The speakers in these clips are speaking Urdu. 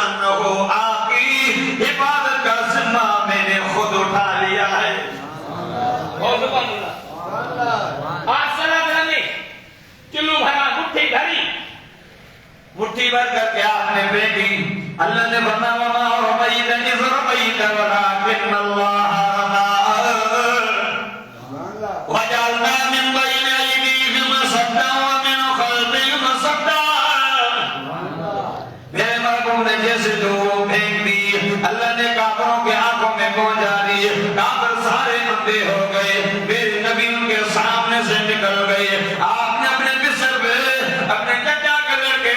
انہو آپ کی حفاظت کا ذمہ میں نے خود اٹھا لیا ہے. اور سبحان اللہ. آج صلاح کرنے کلو بھرا مٹھی بھری مٹھی بھر کر کے آپ نے بیٹی. اللہ نے فرمایا وما رمیت اذ رمیت ولکن اللہ رمی وجعلنا من بین ایدیہم صدا ومن خلفہم صدا. میرے محبوب نے جیسے جو وہ پھینک دی اللہ نے کافروں کے آنکھوں میں پہنچا دی. کافر سارے اندھے ہو گئے. میرے نبی ان کے سامنے سے نکل گئے. آپ نے اپنے بستر پہ اپنے چچا کے لڑکے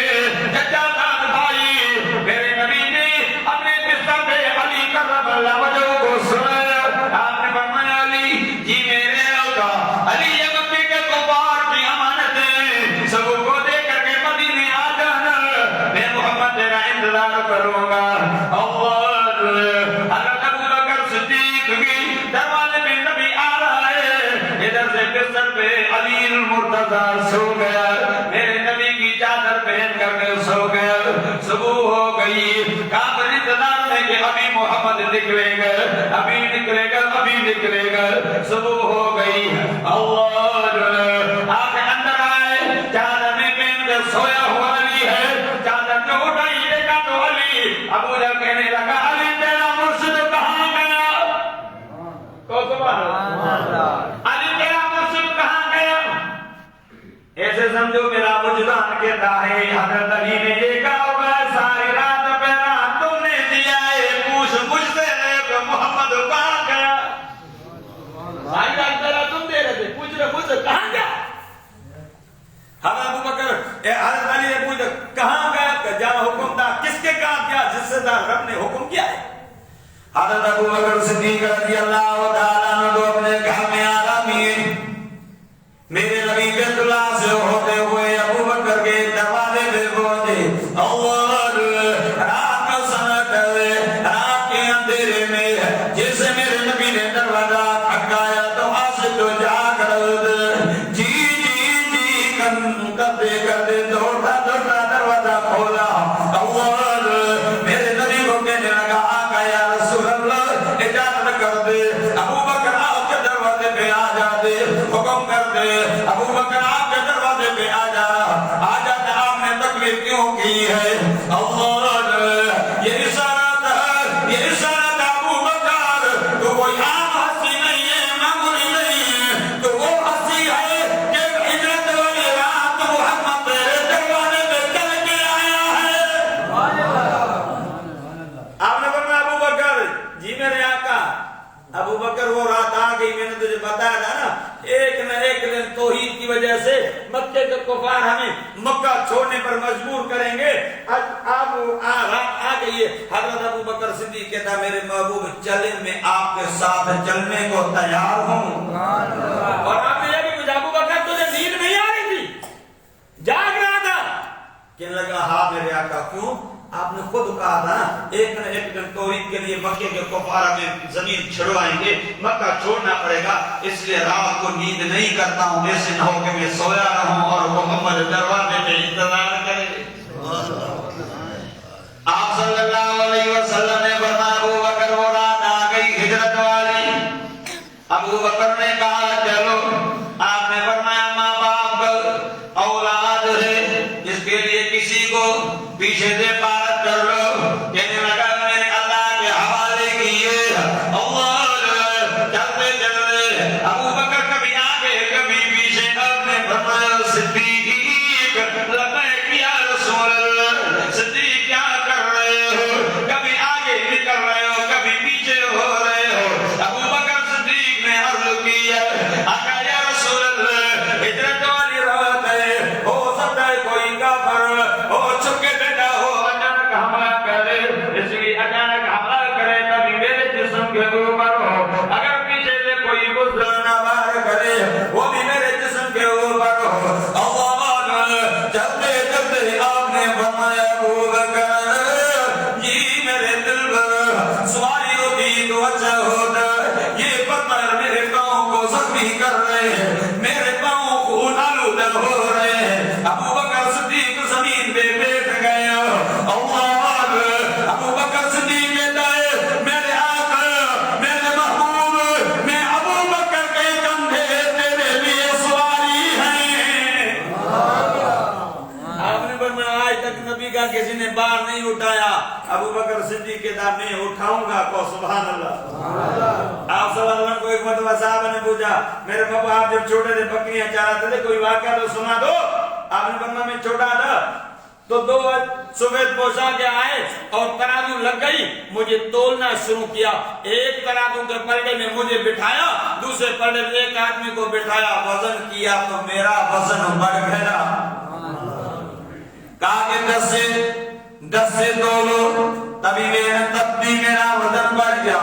چچا داد بھائی میرے نبی نے اپنے بستر پہ علی کرم اللہ وجہہ کو سنایا. آپ نے فرمایا علی جی میرے آقا علی یہ مکے کے کفار کی امانت ہے سب کو دے کر کے مدینے آ جانا. میں محمد تیرا انتظار کروں گا. حضرت ابو بکر صدیق کی دروازے میں نبی آ رہا ہے. ادھر سے بستر پہ علی المرتضی سو گیا. میرے نبی کی چادر پہن کر کے سو گیا. صبح ہو گئی. کافر انتظار میں کہ ابھی محمد نکلے گا ابھی نکلے گا ابھی نکلے گا. صبح ہو گئی. اللہ آ کے اندر آئے. چادر میں پہن کے سویا ہوا علی ہے. چادر جو اٹھائی دیکھا تو علی. ابو جہل کہنے لگا علی تیرا مرشد کہاں گیا؟ تو سبحان اللہ. علی تیرا مرشد کہاں گیا؟ ایسے سمجھو میرا وجدان کہتا ہے حضرت علی نے دیکھا ہوگا ساری رات پہرا تم نے دیا ہے. پوچھ مجھ سے کہ محمد کہاں گیا؟ ساری رات پہرا تم دے رہے تھے پوچھ رہے مجھ سے کہاں گیا؟ حضرت ابو بکر حضرت علی نے پوچھا کہاں گیا؟ جہاں حکم تھا کس کے کام کیا جس سے رب نے حکم کیا ہے. حضرت ابو بکر صدیق رضی اللہ تعالیٰ عنہ تو اپنے گھر میں آرامی ہے. میرے نبی بیت اللہ سے ہوتے ہوئے ابو بکر کے دروازے پہ پہنچے. رات کا سنت رات کے اندھیرے میں جیسے میرے نبی نے دروازہ کھٹکایا تو عاشق تو جاگ رہے. جی کرتے کرتے دوڑتا دوڑتا دروازہ کھولا. میرے نبی کو کہنے لگا آقا یا رسول اللہ اجازت کر دے. ابو بکر آپ کے دروازے پہ آ جاتے. حکم کر دے ابو بکر آپ کے دروازے پہ آ جاتا. آپ نے تکلیف کیوں کی ہے؟ اللہ یہ اشارت ہے یہ اشارت ابو بکر تو کوئی عام ہستی نہیں ہے معمولی نہیں ہے. تو وہ ہستی ہے کہ ہجرت والی رات محمد تیرے دروازے پہ چل کے آیا ہے. آپ نے فرمایا ابو بکر جی میرے آقا. ابو بکر وہ رات آ گئی میں نے تجھے بتایا تھا نا ایک نہ ایک دن توحید کی وجہ سے مکے کے کفار ہمیں مکہ چھوڑنے پر مجبور کریں گے. اب رات آ گئی ہے. حضرت ابو بکر صدیق کہتا میرے محبوب چلیں میں آپ کے ساتھ چلنے کو تیار ہوں. اور آپ نے یہ بھی کچھ ابو بکر تجھے نیند نہیں آ رہی تھی جاگ رہا تھا؟ کہنے لگا ہاں میرے آقا. کیوں؟ آپ نے خود کہا تھا ایک نہ ایک دن توحید کے لیے مکے کے کفار میں زمین چھڑوائیں گے مکہ چھوڑنا پڑے گا. اس لیے رات کو نیند نہیں کرتا ہوں. ایسے نہ ہو کہ میں سویا رہوں اور محمد دروازے پہ انتظار کرے. آپ صلی اللہ علیہ وسلم نے فرمایا ابو بکر وہ رات آ گئی ہجرت والی. ابو بکر نے کہا چلو. آپ نے فرمایا ماں باپ اولاد ہے اس کے لیے کسی کو پیچھے سے پارت کر لو. کہنے لگا میں نے اللہ کے حوالے کیے. اللہ چلتے چلتے ابو بکر کبھی آگے کبھی پیچھے. آپ نے فرمایا صدیق لبیک یا رسول اللہ. صدیق کیا کر رہے ہو؟ کبھی آگے نکل رہے ہو کبھی پیچھے ہو رہے ہو. ابو بکر صدیق نے عرض کیا آقا یا رسول اللہ ہجرت والی رات ہے ہو سکتا ہے کوئی کافر ہو چھپ کے بیٹا ہو اچانک حملہ کرے. اس لیے اچانک حملہ کرے تبھی میرے جسم کے اوپر ہو. اگر پیچھے سے کوئی گزرنا وار کرے وہ بھی میرے جسم کے اوپر ہو. اللہ چلتے چلتے آپ نے فرمایا ابو بکر جی میرے دل پر سواری ہوتی تو اچھا ہوتا. یہ پتھر میرے پاؤں کو زخمی کر رہے ہیں میرے پاؤں خون آلودہ ہو رہے ہیں. ابو بکر صدیق زمین پہ بیٹھ گیا. اللہ نہیں اٹھایا. ابو بکر صدیق کہتا میں اٹھاؤں گا. کو سبحان اللہ. آپ صلی اللہ علیہ وسلم کو ایک مرتبہ صحابہ نے پوچھا میرے بابا آپ جب چھوٹے تھے بکریاں چراتے تھے کوئی واقعہ تو سنا دو. آپ نے فرمایا میں چھوٹا تھا تو دو سفید پوشاک کے آئے اور ترازو لگ گئی. مجھے تولنا شروع کیا. ایک ترازو کے پلڑے میں مجھے بٹھایا, دوسرے پلڑے میں ایک آدمی کو بٹھایا. وزن کیا تو میرا وزن بڑھ گیا. کہا کہ 10 سے تولو تب بھی میرا وزن بڑھ گیا.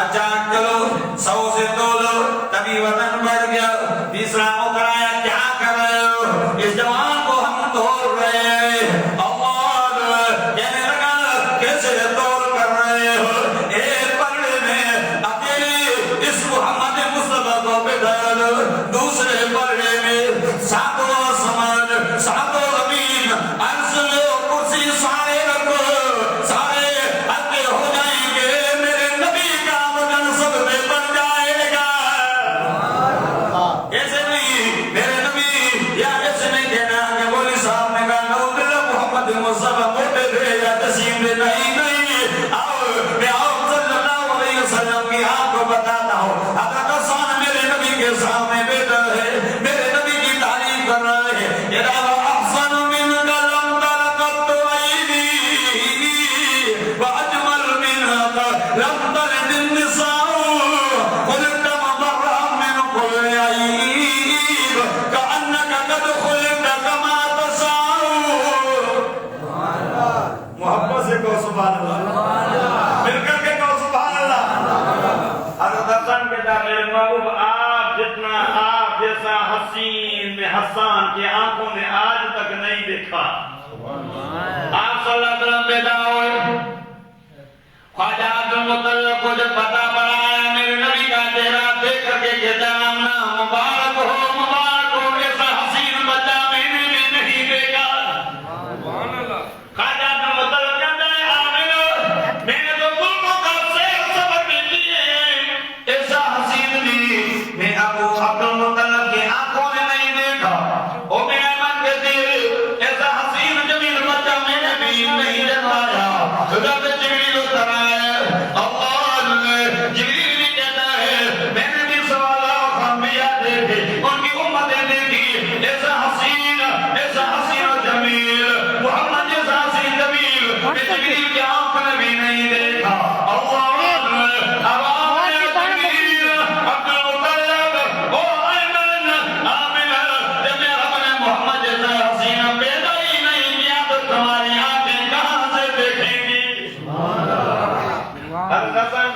اچھا چلو 100 سے تولو تبھی وزن بڑھ گیا. تیسرا اترایا کیا کر رہے ہو, اس جوان کو ہم تول رہے ہیں. اللہ کہنے لگا کیسے تول کر رہے ہو, ایک پلڑے میں اکیلے اس محمد مصطفیٰ کو بٹھا دو, دوسرے پلڑے میں 7 آسمان 7 زمین عرش و کرسی سارے رکھو, سارے ہلکے ہو جائیں گے. میرے نبی کا وزن سب میں بڑھ جائے گا. ایسے نہیں میرے نبی, یا ایسے نہیں کہنا کہ مولوی صاحب نے کہا نعوذ باللہ محمد مصطفیٰ موٹے تھے یا جسیم تھے. نہیں آؤ میں آپ صلی اللہ علیہ وسلم کی آپ کو بتاتا ہوں. حضرت حسن میرے نبی کے سامنے بیٹھا ہے, میرے نبی کی تعریف کر رہا ہے. احسن منک لم تلقت عینی واجمل منک لم تلد النساء خلقت مبرأ من كل عیب کأنک قد خلقت کما تشاء. محبت سے کہو سبحان اللہ, مل کر کے کہو سبحان اللہ. حضرت حسن کہتا میرے محبوب آپ جتنا آپ جیسا حسین میں حسان کی آنکھوں نے آج تک نہیں دیکھا. آپ صلی اللہ علیہ وسلم پیدا ہوئے, خواجہ عبد المطلب کو جب پتہ پڑا میرے نبی کا چہرہ دیکھ کر کے کہتا مبارک ہو ایسا حسین بچہ میں نے بھی نہیں دیکھا. خواجہ عبد المطلب کہتا ہے آمین میں نے تو تم کو سے سبق لیے ایسا حسین بھی میں ابو عبد المطلب کی آنکھوں نے نہیں دیکھا. او میں ایمن کہتی ایسا حسین جمیل بچہ میں نے بھی نہیں دیکھا. حضرت جبریل اتر آئے, اللہ جبریل بھی کہتا ہے میں نے بھی سوالات انبیاء دیکھے, ان کی امتیں دیکھی, ایسا حسین و جمیل محمد جیسا حسین جمیل کہ جبریل کی آنکھ نے بھی نہیں دیکھا.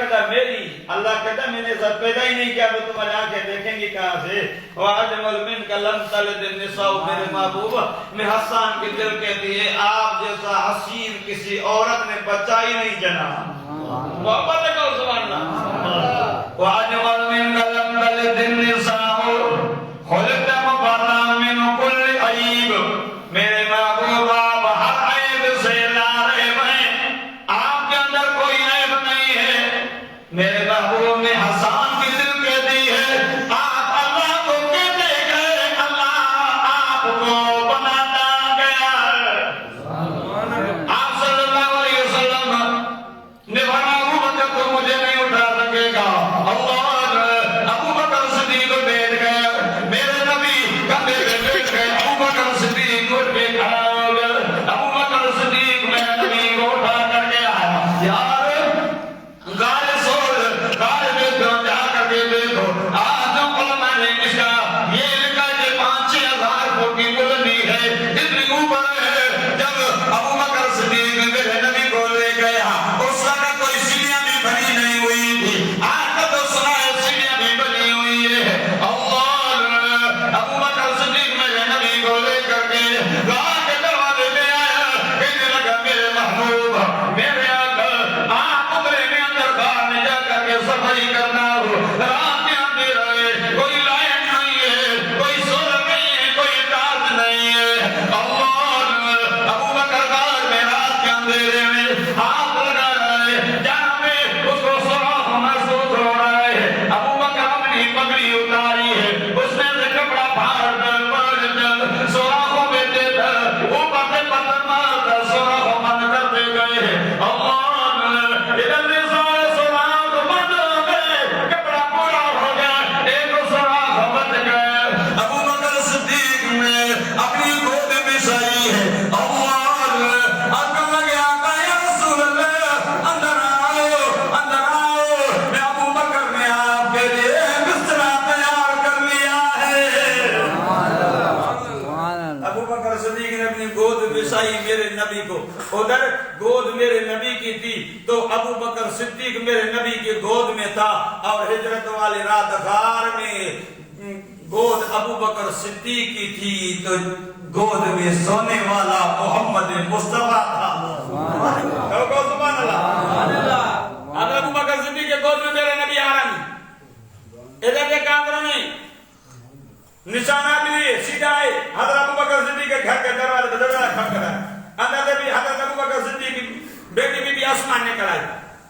اللہ میری اللہ کہتا میں نے سب پیدا ہی نہیں کیا تو تمہاری آنکھیں دیکھیں گی کہاں سے. وَعَجْمَلْ مِنْكَ لَمْ تَلِدِ النِّسَاءُ میرے محبوب میں حسان کی دل کہتی ہے آپ جیسا حسین کسی عورت نے بچہ ہی نہیں جنا. محبت ہے کہو سبحان اللہ. وَعَجْمَلْ مِنْكَ لَمْ تَلِدِ النِّسَاءُ خُلِقْتَ مُبَرَّأً مِنْ كُلِّ عَیْبٍ. میرے محبوب آپ ہر عیب سے لاریب ہیں, آپ کے اندر کوئی عیب نہیں ہے. میرے محبوب میں حسان کی دل کہتی ہے آپ اللہ کو کہتے گئے, اللہ آپ کو بناتا گیا. آپ صلی اللہ علیہ وسلم نے فرمایا ابو بکر کو مجھے نہیں اٹھا سکے گا. اللہ اگر گود میرے نبی کی تھی تو ابو بکر صدیق میرے نبی کی گود میں تھا، اور ہجرت والی رات غار میں گود ابو بکر صدیق کی تھی تو گود میں سونے والا محمد مصطفیٰ تھا۔ سبحان اللہ۔ اگر ابو بکر صدیق کے گود میں میرے نبی آ رہا نہیں، ادھر کے کافروں نے نشانہ بھی لیے، سیدھا آئے، حضرت ابو بکر صدیق کے گھر کے دروازے پہ دروازہ کھٹکھٹایا، اندر سے بھی حضرت ابو بکر صدیق کی بیٹی بی بی اسماء نکل آئی۔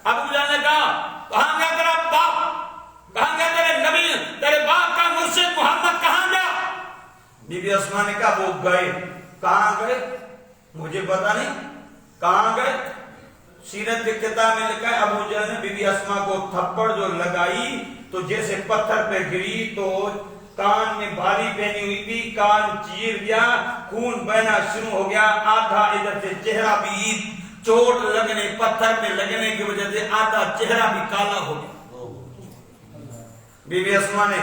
ابو جان نے کہا کہاں گیا تیرا باپ، کہاں گیا تیرے نبی، تیرے باپ کا مرشد محمد کہاں گیا؟ بی بی اسماء نے کہا وہ گئے۔ کہاں گئے مجھے پتا نہیں، کہاں گئے؟ سیرت کی کتاب میں لکھا ہے ابو جہل نے بی بی اسماء کو تھپڑ جو لگائی تو جیسے پتھر پہ گری تو کان میں بھاری پہنی ہوئی تھی، کان چیر گیا، خون بہنا شروع ہو گیا، آدھا ادھر سے چہرہ بھی چوٹ لگنے، پتھر پہ لگنے کی وجہ سے آدھا چہرہ بھی کالا ہو گیا۔ بی بی اسماء نے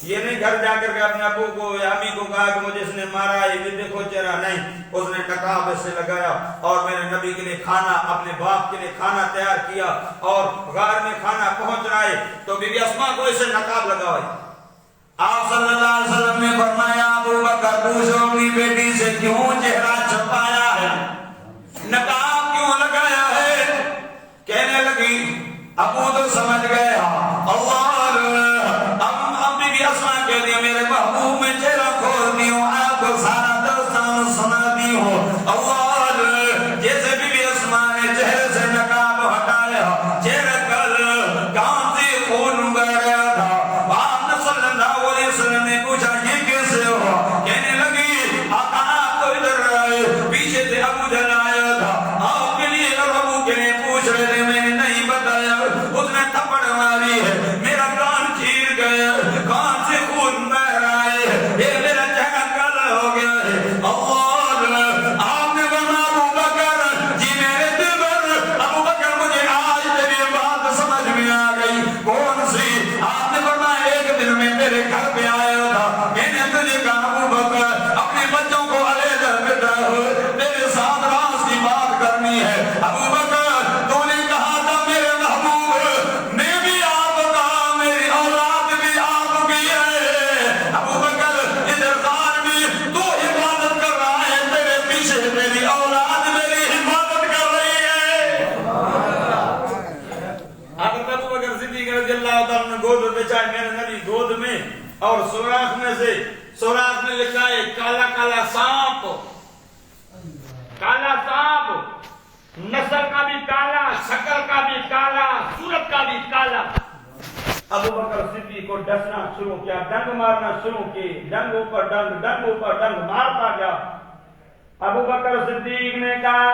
یہ نہیں گھر جا کر کے اپنے ابو کو یا امی کو کہا کہ مجھے اس نے مارا ہے، یہ دیکھو چہرہ، نہیں، اس نے نقاب سے لگایا اور میرے نبی کے لیے کھانا، اپنے باپ کے لیے کھانا تیار کیا، اور غار میں کھانا پہنچ رہا ہے تو بی بی اسماء کو اسے نقاب لگا ہے۔ آپ صلی اللہ علیہ وسلم نے فرمایا ابو بکر پوچھو اپنی بیٹی سے کیوں چہرہ چھپایا ہے، نقاب کیوں لگایا ہے؟ کہنے لگی ابو تو سمجھ گیا اللہ، اب بی بی اسماء کے لیے میرے محبوب میں چہرہ کھولتی ہوں، آپ کو سارا داستان سناتی ہوں۔ اللہ جیسے بی بی اسماء نے چہرے سے نقاب ہٹایا، چہرے کل کہاں سے خون بہ گیا تھا۔ صلی اللہ علیہ وسلم نے پوچھا یہ کیسے ہوا؟ کہنے لگی آقا آپ تو ادھر آئے، پیچھے سے ابو جہل آیا تھا، آپ کے لیے اور ابو کے لیے پوچھ رہے تھے، میں نے نہیں بتایا، اس نے تھپڑ ماری ہے، میرا کان چیر گیا، کان سے خون بہ رہا ہے، یہ میرا چہرہ کالا ہو گیا ہے۔ اللہ آپ نے فرمایا ابو بکر جی میرے دل پر، ابو بکر مجھے آج تیری بات سمجھ میں آ گئی، کون سی؟ آپ نے فرمایا ایک دن میں میرے گھر پہ آیا تھا، میں نے تجھے کہا ابو بکر اپنے بچوں کو علیحدہ بٹھا میرے ساتھ راز کی بات کرنی ہے۔ ابو بکر تو نے کہا تھا میرے محبوب میں بھی آپ کا، میری اولاد بھی آپ کی ہے۔ ابو بکر ادھر غار میں تو حفاظت کر رہا ہے، تیرے پیچھے میری اولاد میری حفاظت کر رہی ہے۔ حضرت ابو بکر صدیق رضی اللہ تعالیٰ نے گود بچائے میرے نبی گود میں، اور سوراخ میں سے، سوراخ میں لکھا ہے کالا کالا سانپ، کالا سانپ، نسل کا بھی کالا، شکل کا بھی کالا، صورت کا بھی کالا۔ ابو بکر صدیق کو ڈسنا شروع کیا، ڈنگ مارنا شروع کی، ڈنگ اوپر ڈنگ، ڈنگ اوپر ڈنگ مارتا گیا۔ ابو بکر صدیق نے کہا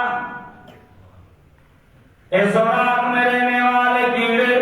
اے سوراخ میں رہنے والے کیڑے،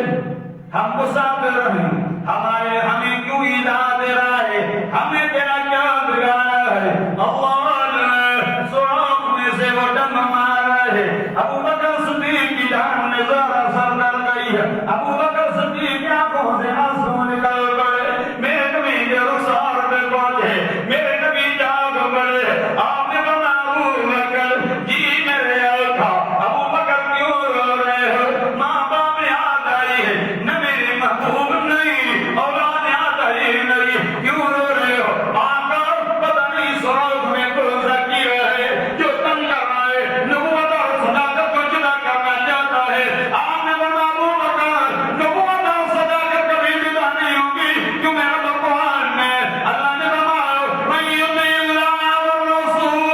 ہم مسافر ہیں، ہمیں کیوں ایذا دے رہا ہے، ہمیں تیرا کیا بگاڑا ہے؟ اللہ نے سوراخ میں سے وہ ڈنگ مار رہا ہے۔ ابو بکر صدیق کی جان میں ذرا سر ڈر گئی ہے، ابو بکر صدیق کی آنکھوں سے آنسو نکل پڑے، میرے نبی کے رخسار پہ پہنچے، میرے نبی جاگ پڑے۔ آپ نے فرمایا ابو بکر جی میرے آقا، ابو بکر کیوں رو رہے ہو؟ ماں باپ یاد آئی ہے، نہ میرے محبوب نہیں، اولاد یاد آئی نہیں، کیوں رو رہے ہو؟ آقا پتہ نہیں سوراخ میں کون سا کیڑا ہے جو تنگ کر رہا ہے، نبوت اور صداقت کو جدا کرنا چاہتا ہے۔ آپ نے فرمایا ابو بکر نبوت اور صداقت کبھی جدا نہیں ہوگی، کیوں میرا قرآن میں اللہ نے فرمایا من یطع اللہ والرسول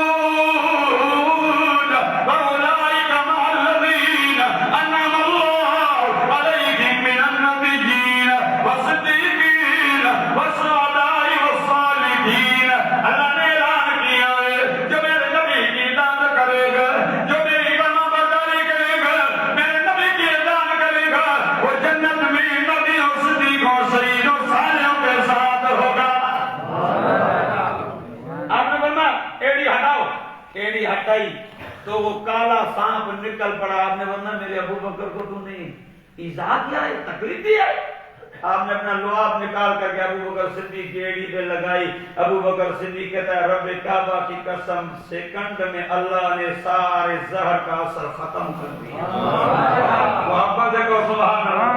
فاولئک مع الذین انعم اللہ علیہم من النبیین والصدیقین والشہداء والصالحین۔ اللہ نے اعلان کیا ہے جو میرے نبی کی اطاعت کرے گا، جو میری فرما برداری کرے گا، میرے نبی کی اطاعت کرے گا، وہ جنت میں نبیوں، صدیقوں، شہیدوں، صالحوں کے ساتھ ہوگا۔ آپ نے فرمایا ایڑی ہٹاؤ، ایڑی ہٹائی تو وہ کالا سانپ نکل پڑا۔ آپ نے فرمایا میرے ابو بکر کو تو نے ایذا کیا ہے، تکلیف دی ہے؟ آپ نے اپنا لعاب نکال کر کے ابو بکر صدیق کی ایڑی پہ لگائی. ابو بکر صدیق کہتا ہے رب کعبہ کی قسم سیکنڈ میں اللہ نے سارے زہر کا اثر ختم کر دیا. محبت کو سبحان اللہ.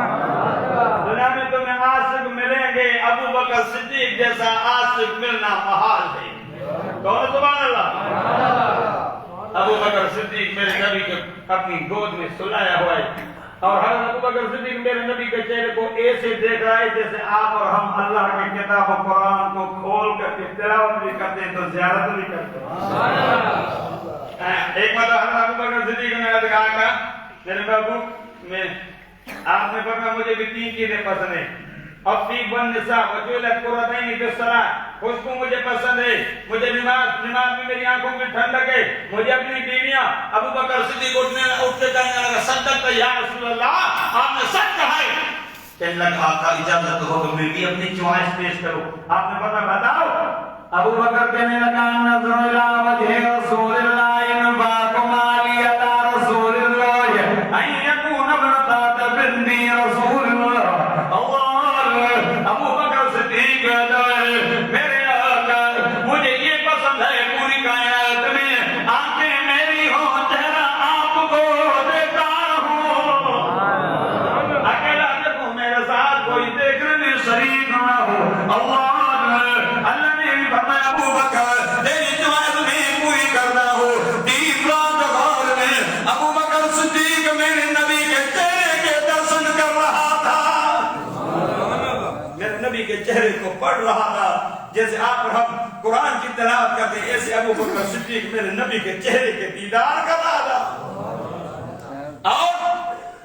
دنیا میں تمہیں عاشق ملیں گے, ابو بکر صدیق جیسا عاشق ملنا محال ہے. کون سبحان اللہ. ابو بکر صدیق میرے نبی کو اپنی گود میں سلایا ہوا ہے, اور حضرت ابو بکر صدیق میرے نبی کے چہرے کو ایسے دیکھ رہا ہے جیسے آپ اور ہم اللہ کی کتاب و قرآن کو کھول کر کے تلاوت بھی کرتے ہیں تو زیارت بھی کرتے ہیں. ایک مرتبہ حضرت ابو بکر صدیق نے کہا میرے بابو میں آپ نے فرمایا مجھے بھی 3 چیزیں پسند ہیں. افیق والنساء وجولت قرۃ عینی فی الصلاۃ. خوشبو مجھے پسند ہے, مجھے نماز میں میری آنکھوں میں ٹھنڈک ہے, مجھے اپنی بیویاں. ابو بکر صدیق اٹھتے کہنے لگا صدقت یا رسول اللہ, آپ نے سچ کہا ہے. کہنے لگا آقا اجازت ہو تو میں بھی اپنی چوائس پیش کروں. آپ نے فرمایا بتاؤ. ابو بکر کہنے لگا نظر الی وجہ رسول اللہ انفاق مالی علی رسول اللہ ان یکون ابنۃ بنت رسول اللہ. ابو بکر صدیق میرے آقا مجھے یہ پسند ہے پوری کائنات میں آنکھیں میری ہوں چہرہ آپ کو دیکھتا ہوں, اکیلا دیکھوں میرے ساتھ کوئی دیکھنے میں شریک نہ ہو. اللہ نے فرمایا ابو بکر تیری چوائس میں پوری کرنا ہو. 3 رات غار میں ابو بکر صدیق میرے نبی کے چہرے کے درشن کر رہا تھا, نبی کے چہرے کو پڑھ رہا تھا جیسے آپ اور ہم قرآن کی تلاوت کرتے ہیں, ایسے ابو بکر صدیق میرے نبی کے چہرے کے دیدار کر رہا تھا. اور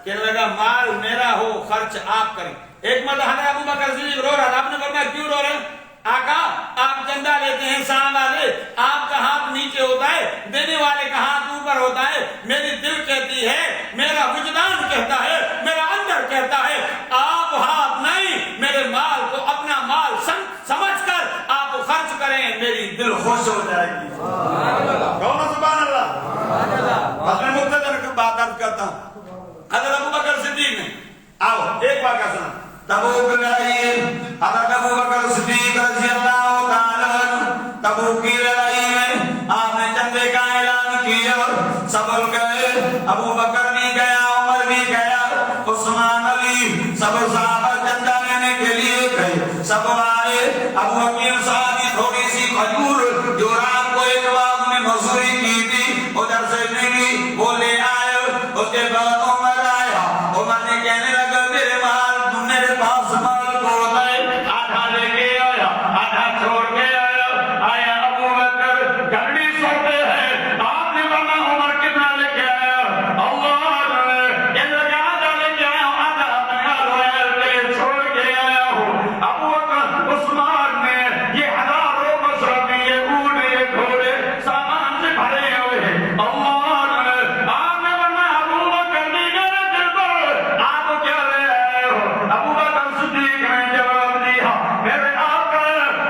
کہنے لگا مال میرا ہو خرچ آپ کریں. ایک مرتبہ حضرت ابو بکر صدیق رو رہا تھا. آپ نے فرمایا کیوں رو رہے ہیں؟ آقا آپ چندہ لیتے ہیں سال والے, آپ کا ہاتھ نیچے ہوتا ہے, دینے والے کا ہاتھ اوپر ہوتا ہے. میری دل کہتی ہے, میرا وجدان کہتا ہے, میرا اندر کہتا ہے آپ ہاتھ نہیں میرے مال کو اپنا مال سمجھ کر آپ خرچ کریں, میری دل خوش ہو جائے گی. کون سبحان اللہ. بس میں مقتدر بات عرض کرتا ہوں. حضرت ابو بکر صدیق نے آؤ ایک واقعہ سنا. تبوک لڑائی حضرت ابو بکر صدیق رضی اللہ تعالی تبوک کی لڑائی میں آپ نے چندے کا اعلان کیا, سب گئے, ابو بکر بھی گیا, عمر بھی گیا, عثمان علی سب صحابہ چندہ لینے کے لیے گئے. سب آئے. ابو عقیل صاحب کی تھوڑی سی کھجور جو رات کو ایک باغ میں مزدوری کی تھی ادھر سے ملی وہ لے آئے. اس کے بعد عمر آیا. عمر نے کہنے لگا میرے پاس مال کو ہے, آدھا لے کے آیا آدھا چھوڑ کے آیا. ابو بکر گھڑی سوتے ہیں. آپ نے فرمایا عمر کتنا لے کے آیا؟ اللہ نے آدھا لے کے آیا, آدھا اپنے چھوڑ کے آیا ہوں. ابو بکر عثمان نے یہ ہزاروں مشرب یہ اونٹ یہ گھوڑے سامان سے بھرے ہوئے ہیں. اللہ نے آپ نے فرمایا ابو بکر بھی میرے دل پر آپ کیا لے آئے ہو؟ ابو بکر صدیق نے جواب دیا میرے آقا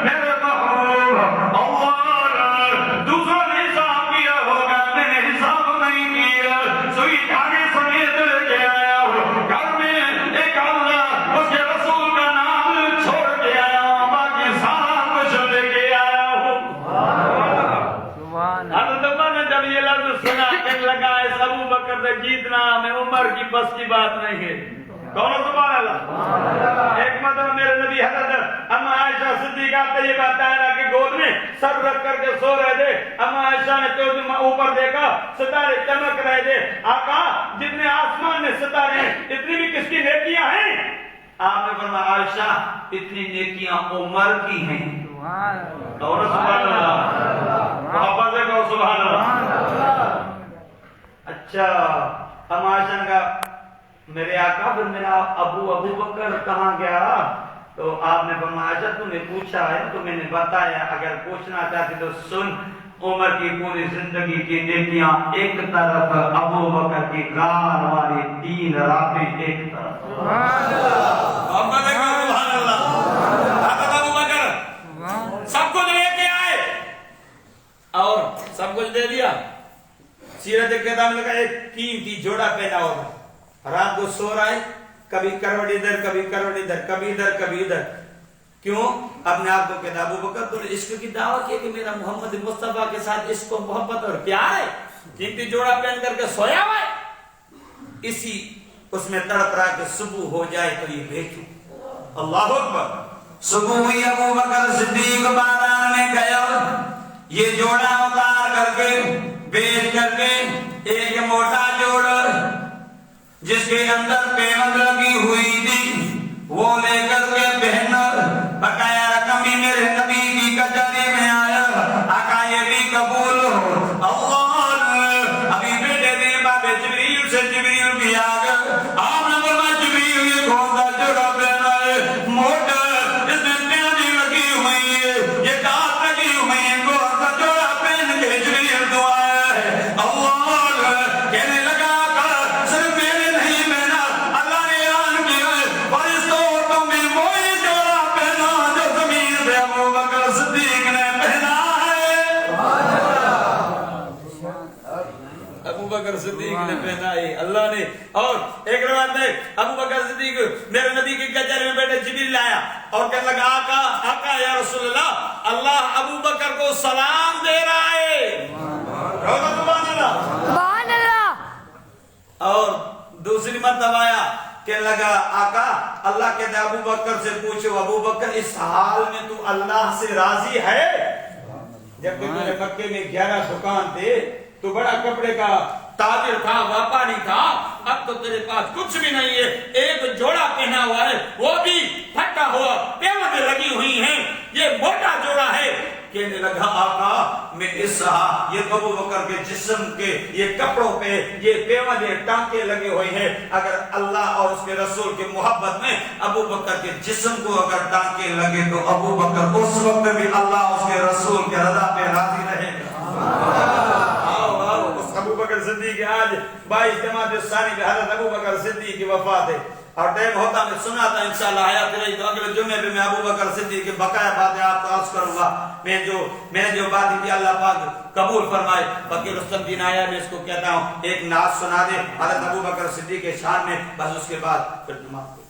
میرے محبوب, اللہ دوسروں نے حساب کیا ہوگا, میں نے حساب نہیں کیا. سوئی دھاگے سمیت لے کے آیا ہوں. گھر میں ایک اللہ اس کے رسول کا نام چھوڑ کے آیا ہوں, باقی سارا کچھ لے کے آیا ہوں. حضرت عمر نے جب یہ لفظ سنا کہنے لگا اس ابو بکر سے جیتنا میں عمر کی بس کی بات نہیں ہے. کون سبحان اللہ. ایک مرتبہ میرے نبی حضرت اما عائشہ صدیقہ طیبہ طاہرہ کی گود میں سر رکھ کر کے سو رہے تھے. اما عائشہ نے تو اوپر دیکھا ستارے چمک رہے تھے. آقا جتنے آسمان میں ستارے ہیں اتنی بھی کس کی نیکیاں ہیں؟ آپ نے فرمایا عائشہ اتنی نیکیاں عمر کی ہیں. کون سبحان اللہ. محبت سے کہو سبحان اللہ. اچھا اما عائشہ کا میرے آقا پھر میرا ابو بکر کہاں گیا؟ تو آپ نے فرمایا جب تم نے پوچھا ہے تو میں نے بتایا, اگر پوچھنا چاہتے تو سن. عمر کی پوری زندگی کی نیکیاں ایک طرف, ابو بکر کی غار والی 3 راتیں ایک طرف. ابو بکر سب کچھ لے کے آئے اور سب کچھ دے دیا. سیرت کتاب میں لکھا ایک قیمتی جوڑا پہنا ہوگا, رات کو سو رہا ہے, کبھی کروٹ ادھر کبھی کروٹ ادھر کبھی ادھر کبھی ادھر کیوں اپنے آپ کو کہتا ابو بکر تو نے عشق کی دعویٰ کی کہ میرا محمد مصطفیٰ کے ساتھ عشق و محبت اور پیار ہے قیمتی جوڑا پہن کر کے سویا ہوا ہے اسی اس میں تڑپ رہا کہ صبح ہو جائے تو یہ بیچوں اللہ اکبر صبح ہوئی ابو بکر صدیق بازار میں گیا یہ جوڑا اتار کر کے بیچ کر کے ایک موٹا جوڑا جس کے اندر پیوند لگی ہوئی تھی وہ لے کر کے پہنا بقایا رقم بھی میرے نبی کی کچہری میں آیا آقا یہ بھی قبول ہو اللہ ابھی بیٹے دن بعد جبریل سے جبریل بھی آ گیا آپ نے فرمایا جبریل یہ کون سا جوڑا پہنا ہے موٹا اس میں پیوند لگی ہوئی ہے یہ دانت لگی ہوئی ہے کون سا جوڑا پہن کے جبریل تو آیا ہے اللہ کہنے لگا صدیق نے پہنائی اللہ نے اور ایک روایت میں ابو بکر صدیق میرے نبی کی کچہری میں بیٹھے جبریل آیا اور کہنے لگا آقا یا رسول اللہ اللہ ابو بکر کو سلام دے رہا ہے سبحان اللہ اور دوسری مرتبہ آیا کہنے لگا آقا اللہ کہتے ابو بکر سے پوچھو ابو بکر اس حال میں تو اللہ سے راضی ہے جب کہ میرے مکے میں 11 دکان تھے تو بڑا کپڑے کا تاجر تھا واپاری تھا اب تو تیرے پاس کچھ بھی نہیں ہے ایک جوڑا پہنا ہوا ہے وہ بھی پھٹا ہوا پیوند لگی ہوئی ہیں یہ موٹا جوڑا ہے کہنے لگا آقا میں اس یہ ابو بکر کے جسم کے یہ کپڑوں پہ یہ پیوند ٹانکے لگے ہوئے ہیں اگر اللہ اور اس کے رسول کی محبت میں ابو بکر کے جسم کو اگر ٹانکے لگے تو ابو بکر اس وقت بھی اللہ اس کے رسول کے رضا پہ راضی رہے گا ابو بکر صدیق آج 22 جماعت ثانی میں حضرت ابو بکر صدیق کی وفات ہے اور ٹائم ہوتا میں سنا تھا انشاءاللہ حیات رہی تو اگلے جمعے پہ میں ابو بکر صدیق کے بقایا باتیں آپ کو عرض کروں گا میں جو باتیں تھی اللہ پاک قبول فرمائے فقیر رستم دین آیا میں اس کو کہتا ہوں ایک نعت سنا دے حضرت ابو بکر صدیق کے شان میں بس اس کے بعد پھر جمعہ